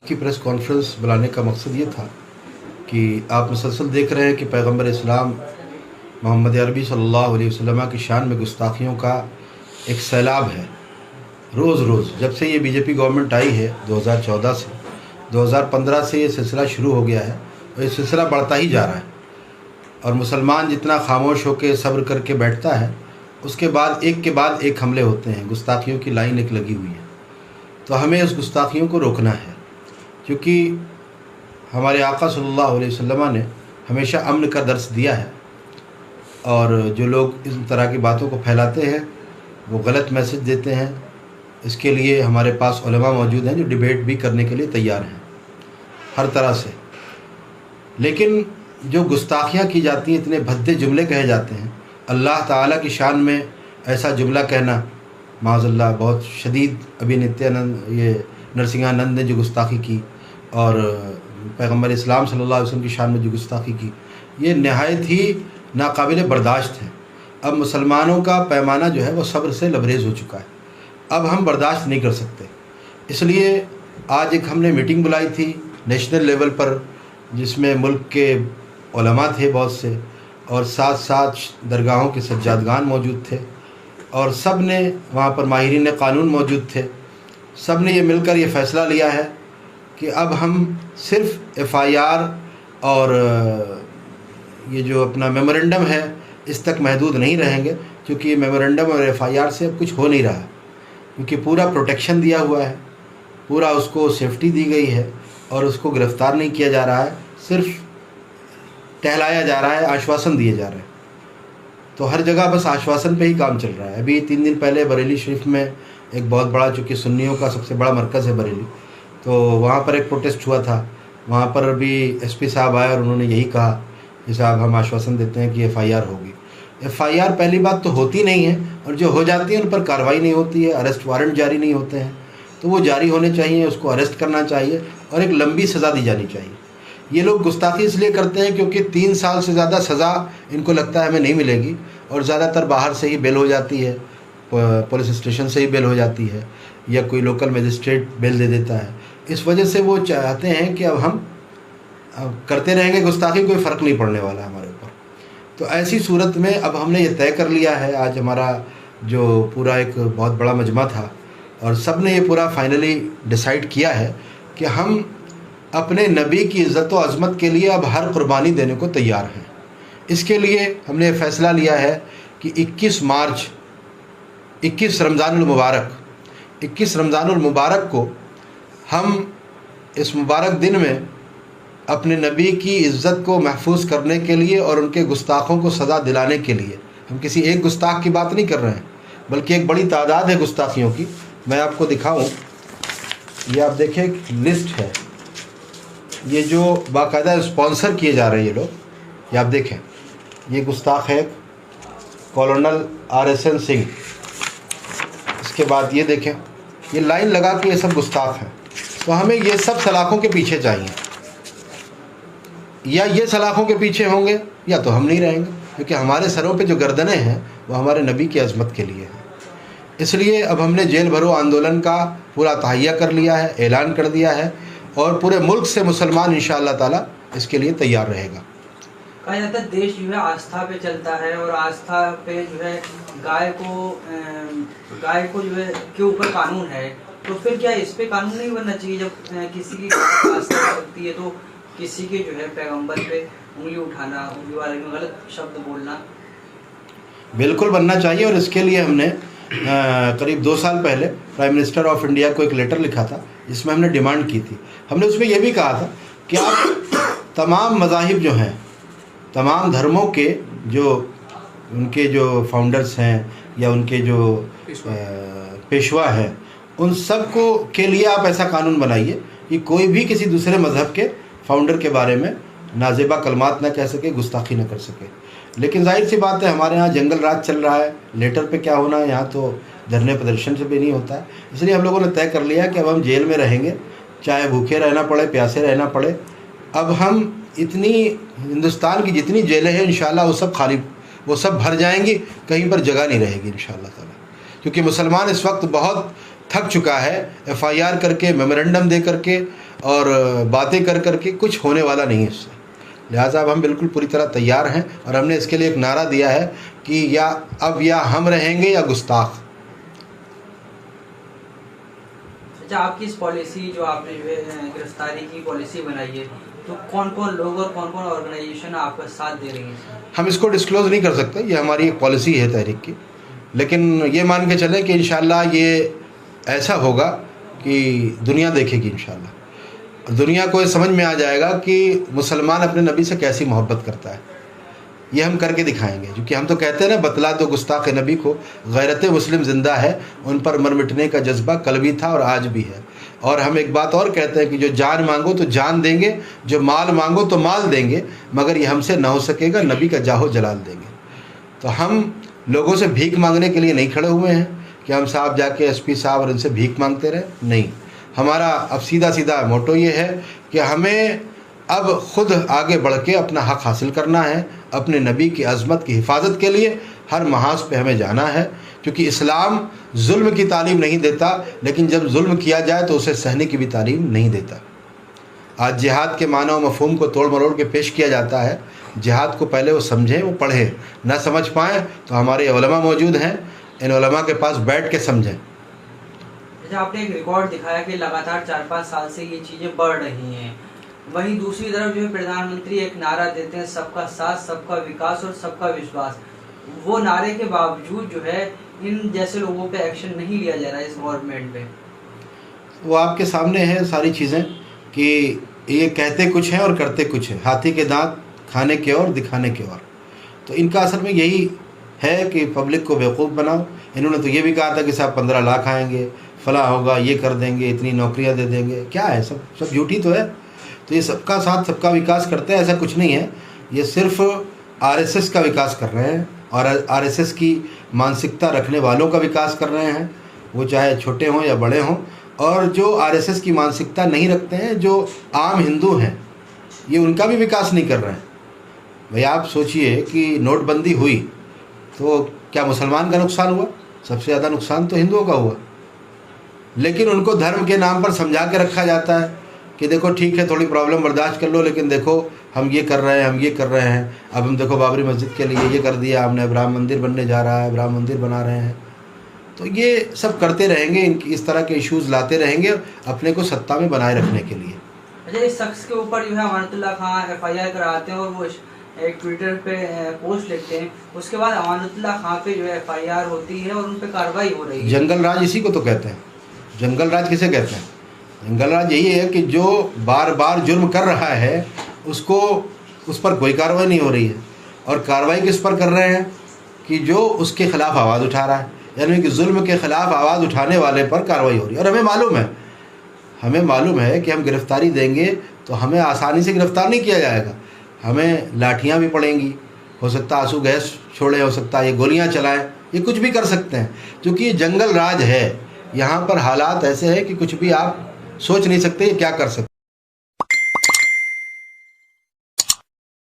की press conference बुलाने का मकसद ये था कि आप मुसलसल देख रहे हैं कि पैगंबर इस्लाम मोहम्मद अरबी सल्लल्लाहु अलैहि वसल्लम की शान में गुस्ताखियों का एक सैलाब है। रोज़ रोज़ जब से ये बीजेपी गवर्नमेंट आई है 2014 से 2015 से ये सिलसिला शुरू हो गया है और ये सिलसिला बढ़ता ही जा रहा है। और मुसलमान जितना खामोश होकर सब्र करके बैठता है, उसके बाद एक हमले होते हैं। गुस्ताखियों की लाइन एक लगी हुई है। तो हमें उस गुस्ताखियों को रोकना है, क्योंकि हमारे आका सल्लल्लाहु अलैहि वसल्लम ने हमेशा अमन का दर्स दिया है। और जो लोग इस तरह की बातों को फैलाते हैं वो गलत मैसेज देते हैं। इसके लिए हमारे पास उलमा मौजूद हैं जो डिबेट भी करने के लिए तैयार हैं हर तरह से। लेकिन जो गुस्ताखियाँ की जाती हैं, इतने भद्दे जुमले कहे जाते हैं, अल्लाह ताला की शान में ऐसा जुमला कहना माज़अल्लाह बहुत शदीद। अभी नित्यानंद ये नरसिंहानंद ने जो गुस्ताखी की और पैगंबर इस्लाम सल्लल्लाहु अलैहि वसल्लम की शान में जो गुस्ताखी की, ये नहायत ही नाकाबिल बर्दाश्त है। अब मुसलमानों का पैमाना जो है वो सब्र से लबरेज़ हो चुका है। अब हम बर्दाश्त नहीं कर सकते। इसलिए आज एक हमने मीटिंग बुलाई थी नेशनल लेवल पर, जिसमें मुल्क के उलमा थे बहुत से, और साथ साथ दरगाहों के सज्जादगान मौजूद थे, और सब ने वहाँ पर माहिरीन क़ानून मौजूद थे। सब ने ये मिलकर ये फ़ैसला लिया है कि अब हम सिर्फ़ FIR और ये जो अपना मेमोरेंडम है इस तक महदूद नहीं रहेंगे, क्योंकि ये मेमोरेंडम और FIR से अब कुछ हो नहीं रहा, क्योंकि पूरा प्रोटेक्शन दिया हुआ है, पूरा उसको सेफ्टी दी गई है और उसको गिरफ़्तार नहीं किया जा रहा है, सिर्फ टहलाया जा रहा है, आश्वासन दिए जा रहे हैं। तो हर जगह बस आश्वासन पे ही काम चल रहा है। अभी 3 दिन पहले बरेली शरीफ में एक बहुत बड़ा, चूँकि सुन्नियों का सबसे बड़ा मरकज़ है बरेली, तो वहाँ पर एक प्रोटेस्ट हुआ था। वहाँ पर भी SP साहब आए और उन्होंने यही कहा कि साहब हम आश्वासन देते हैं कि FIR होगी। FIR पहली बात तो होती नहीं है, और जो हो जाती है उन पर कार्रवाई नहीं होती है, अरेस्ट वारंट जारी नहीं होते हैं। तो वो जारी होने चाहिए, उसको अरेस्ट करना चाहिए और एक लंबी सज़ा दी जानी चाहिए। ये लोग गुस्ताखी इसलिए करते हैं क्योंकि 3 साल से ज़्यादा सज़ा इनको लगता है हमें नहीं मिलेगी, और ज़्यादातर बाहर से ही बेल हो जाती है, पुलिस स्टेशन से ही बेल हो जाती है, या कोई लोकल मजिस्ट्रेट बेल दे देता है। इस वजह से वो चाहते हैं कि अब हम करते रहेंगे गुस्ताखी, कोई फ़र्क नहीं पड़ने वाला हमारे ऊपर। तो ऐसी सूरत में अब हमने ये तय कर लिया है, आज हमारा जो पूरा एक बहुत बड़ा मजमा था और सब ने ये पूरा फाइनली डिसाइड किया है कि हम अपने नबी की इज़्ज़त व अज़मत के लिए अब हर कुर्बानी देने को तैयार हैं। इसके लिए हमने फ़ैसला लिया है कि 21 मार्च 21 रमज़ानुल मुबारक को हम इस मुबारक दिन में अपने नबी की इज़्ज़त को महफूज करने के लिए और उनके गुस्ताखों को सज़ा दिलाने के लिए, हम किसी एक गुस्ताख की बात नहीं कर रहे हैं, बल्कि एक बड़ी तादाद है गुस्ताखियों की। मैं आपको दिखाऊं, ये आप देखें लिस्ट है, ये जो बाकायदा स्पॉन्सर किए जा रहे हैं ये लोग, ये आप देखें, ये गुस्ताख है कॉलोनल RSN सिंह। इसके बाद ये देखें, ये लाइन लगा के ये सब गुस्ताख हैं। तो हमें ये सब सलाखों के पीछे चाहिए, या ये सलाखों के पीछे होंगे या तो हम नहीं रहेंगे, क्योंकि हमारे सरों पे जो गर्दनें हैं वो हमारे नबी की अज़मत के लिए हैं। इसलिए अब हमने जेल भरो आंदोलन का पूरा तहैया कर लिया है, ऐलान कर दिया है, और पूरे मुल्क से मुसलमान इंशाअल्लाह ताला इसके लिए तैयार रहेगा। कहा जाता है देश जो है आस्था पे चलता है, और आस्था पे जो है गाय को जो है के ऊपर कानून है। तो फिर क्या इस पे कानून नहीं बनना चाहिए? जब किसी की आस्था होती है तो किसी के जो है पैगंबर पे उंगली उठाना, उंगली वाले में गलत शब्द बोलना बिल्कुल बनना चाहिए। और इसके लिए हमने करीब 2 साल पहले प्राइम मिनिस्टर ऑफ इंडिया को एक लेटर लिखा था, जिसमें हमने डिमांड की थी। हमने उसमें यह भी कहा था कि आप तमाम मज़ाहिब जो हैं, तमाम धर्मों के जो उनके जो फाउंडर्स हैं या उनके जो पेशवा हैं, उन सब को के लिए आप ऐसा कानून बनाइए कि कोई भी किसी दूसरे मज़हब के फाउंडर के बारे में नाजेबा कलमात ना कह सके, गुस्ताखी ना कर सके। लेकिन जाहिर सी बात है, हमारे यहाँ जंगल राज चल रहा है, लेटर पे क्या होना है, यहाँ तो धरने प्रदर्शन से भी नहीं होता है। इसलिए हम लोगों ने तय कर लिया कि अब हम जेल में रहेंगे, चाहे भूखे रहना पड़े, प्यासे रहना पड़े। अब हम इतनी हिंदुस्तान की जितनी जेलें हैं इंशाअल्लाह वो सब भर जाएंगी, कहीं पर जगह नहीं रहेगी इंशाअल्लाह ताला, क्योंकि मुसलमान इस वक्त बहुत थक चुका है। FIR करके, मेमोरेंडम दे करके और बातें कर कर के कुछ होने वाला नहीं है इससे। लिहाजा अब हम बिल्कुल पूरी तरह तैयार हैं और हमने इसके लिए एक नारा दिया है कि या हम रहेंगे या गुस्ताख। अच्छा, आपकी इस पॉलिसी जो आपने जो है गिरफ्तारी की पॉलिसी बनाई है, तो कौन कौन लोग और कौन कौन ऑर्गेनाइजेशन आपका साथ दे रही हैं? हम इसको डिस्क्लोज़ नहीं कर सकते, ये हमारी एक पॉलिसी है तहरीक की, लेकिन ये मान के चलें कि इंशाअल्लाह ये ऐसा होगा कि दुनिया देखेगी। इंशाअल्लाह दुनिया को ये समझ में आ जाएगा कि मुसलमान अपने नबी से कैसी मोहब्बत करता है। ये हम करके दिखाएंगे, क्योंकि हम तो कहते हैं ना, बतला दो गुस्ताख नबी को गैरत मुस्लिम ज़िंदा है, उन पर मर मिटने का जज्बा कल भी था और आज भी है। और हम एक बात और कहते हैं कि जो जान मांगो तो जान देंगे, जो माल मांगो तो माल देंगे, मगर ये हमसे ना हो सकेगा, नबी का जाहो जलाल देंगे। तो हम लोगों से भीख मांगने के लिए नहीं खड़े हुए हैं कि हम साहब जाके एसपी साहब और इनसे भीख मांगते रहे, नहीं। हमारा अब सीधा सीधा मोटो ये है कि हमें अब ख़ुद आगे बढ़ के अपना हक़ हासिल करना है। अपने नबी की अज़मत की हिफाजत के लिए हर महाज पे हमें जाना है, क्योंकि इस्लाम जुल्म की तालीम नहीं देता, लेकिन जब जुल्म किया जाए तो उसे सहने की भी तालीम नहीं देता। आज जिहाद के माना व मफ़हूम को तोड़ मरोड़ के पेश किया जाता है। जिहाद को पहले वो समझें, वो पढ़ें, ना समझ पाएँ तो हमारे उलमा मौजूद हैं, इन उलमा के पास बैठ के समझें। जैसे आपने एक रिकॉर्ड दिखाया कि लगातार 4-5 साल से ये चीज़ें बढ़ रही हैं, वहीं दूसरी तरफ जो है प्रधानमंत्री एक नारा देते हैं, सबका साथ, सबका विकास और सबका विश्वास। वो नारे के बावजूद जो है इन जैसे लोगों पे एक्शन नहीं लिया जा रहा है इस गवर्नमेंट पे। वो आपके सामने है सारी चीज़ें कि ये कहते कुछ हैं और करते कुछ हैं, हाथी के दांत खाने के और दिखाने के और। तो इनका असल में यही है कि पब्लिक को बेवकूफ़ बनाओ। इन्होंने तो ये भी कहा था कि साहब 15 लाख आएंगे, फला होगा, ये कर देंगे, इतनी नौकरियां दे देंगे। क्या है, सब झूठी तो है। तो ये सबका साथ सबका विकास करते हैं, ऐसा कुछ नहीं है। ये सिर्फ आरएसएस का विकास कर रहे हैं और आरएसएस की मानसिकता रखने वालों का विकास कर रहे हैं, वो चाहे छोटे हों या बड़े हों। और जो आरएसएस की मानसिकता नहीं रखते हैं, जो आम हिंदू हैं, ये उनका भी विकास नहीं कर रहे हैं। भाई आप सोचिए कि नोटबंदी हुई तो क्या मुसलमान का नुकसान हुआ? सबसे ज़्यादा नुकसान तो हिंदुओं का हुआ। लेकिन उनको धर्म के नाम पर समझा के रखा जाता है कि देखो ठीक है, थोड़ी प्रॉब्लम बर्दाश्त कर लो, लेकिन देखो हम ये कर रहे हैं, हम ये कर रहे हैं। अब हम देखो बाबरी मस्जिद के लिए ये कर दिया हमने, अब राम मंदिर बनने जा रहा है, अब राम मंदिर बना रहे हैं। तो ये सब करते रहेंगे, इस तरह के इश्यूज़ लाते रहेंगे अपने को सत्ता में बनाए रखने के लिए। अच्छा, इस शख्स के ऊपर जो है अमानतुल्लाह खां FIR कराते हैं और वो एक ट्विटर पे पोस्ट लिखते हैं, उसके बाद अमानतुल्लाह खां पे जो है FIR होती है और उन पे कार्रवाई हो रही है। जंगल राज इसी को तो कहते हैं। जंगल राज किसे कहते हैं? जंगल राज यही है कि जो बार बार जुर्म कर रहा है उसको, उस पर कोई कार्रवाई नहीं हो रही है। और कार्रवाई किस पर कर रहे हैं? कि जो उसके ख़िलाफ़ आवाज़ उठा रहा है, यानी कि जुल्म के ख़िलाफ़ आवाज़ उठाने वाले पर कार्रवाई हो रही है। और हमें मालूम है कि हम गिरफ़्तारी देंगे तो हमें आसानी से गिरफ़्तार नहीं किया जाएगा। हमें लाठियाँ भी पड़ेंगी, हो सकता है आंसू गैस छोड़े, हो सकता है ये गोलियाँ चलाएं, ये कुछ भी कर सकते हैं, क्योंकि ये जंगल राज है। यहाँ पर हालात ऐसे हैं कि कुछ भी आप सोच नहीं सकते क्या कर सकते।